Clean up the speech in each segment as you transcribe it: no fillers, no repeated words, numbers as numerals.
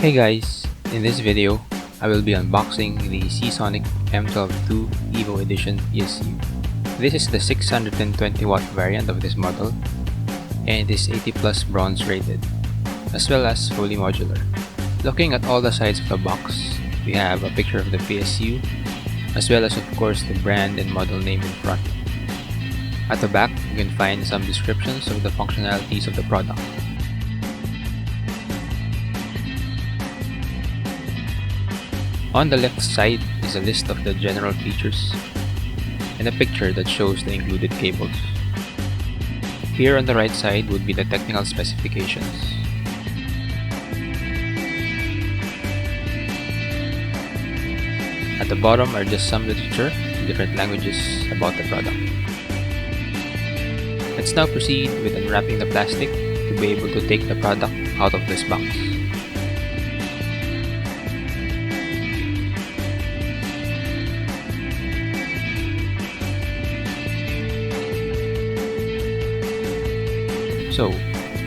Hey guys, in this video, I will be unboxing the Seasonic M12II Evo Edition PSU. This is the 620 watt variant of this model, and it is 80 plus bronze rated, as well as fully modular. Looking at all the sides of the box, we have a picture of the PSU, as well as of course the brand and model name in front. At the back, you can find some descriptions of the functionalities of the product. On the left side is a list of the general features and a picture that shows the included cables. Here on the right side would be the technical specifications. At the bottom are just some literature in different languages about the product. Let's now proceed with unwrapping the plastic to be able to take the product out of this box. So,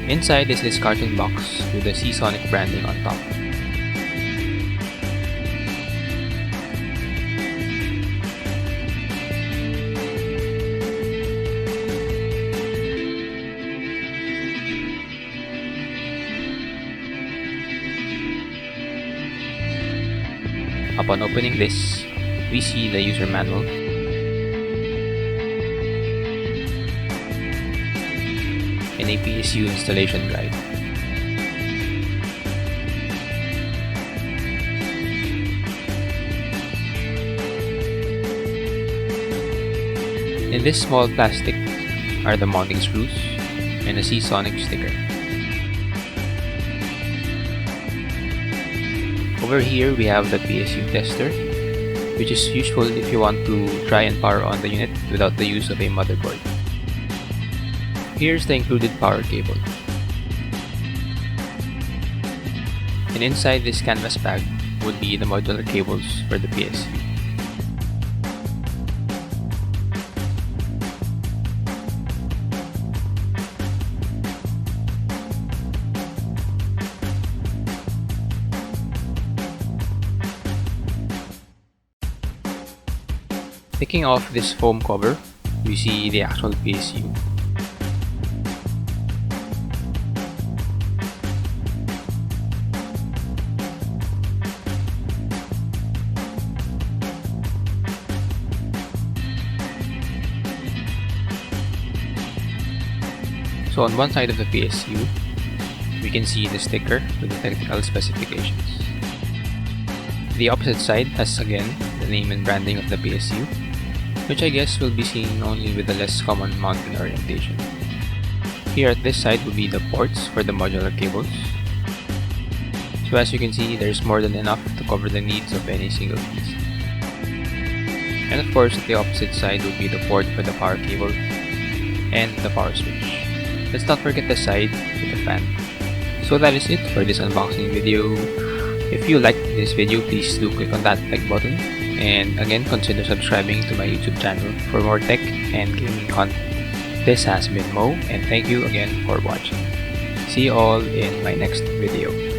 inside is this carton box with the Seasonic branding on top. Upon opening this, we see the user manual, and a PSU installation guide. In this small plastic are the mounting screws and a Seasonic sticker. Over here we have the PSU tester, which is useful if you want to try and power on the unit without the use of a motherboard. Here's the included power cable. And inside this canvas bag would be the modular cables for the PSU. Taking off this foam cover, we see the actual PSU. So on one side of the PSU, we can see the sticker with the technical specifications. The opposite side has again the name and branding of the PSU, which I guess will be seen only with the less common mounting orientation. Here at this side will be the ports for the modular cables. So as you can see, there's more than enough to cover the needs of any single piece. And of course, at the opposite side would be the port for the power cable and the power switch. Let's not forget the side with the fan. So that is it for this unboxing video. If you liked this video, please do click on that like button. And again, consider subscribing to my YouTube channel for more tech and gaming content. This has been Mo, and thank you again for watching. See you all in my next video.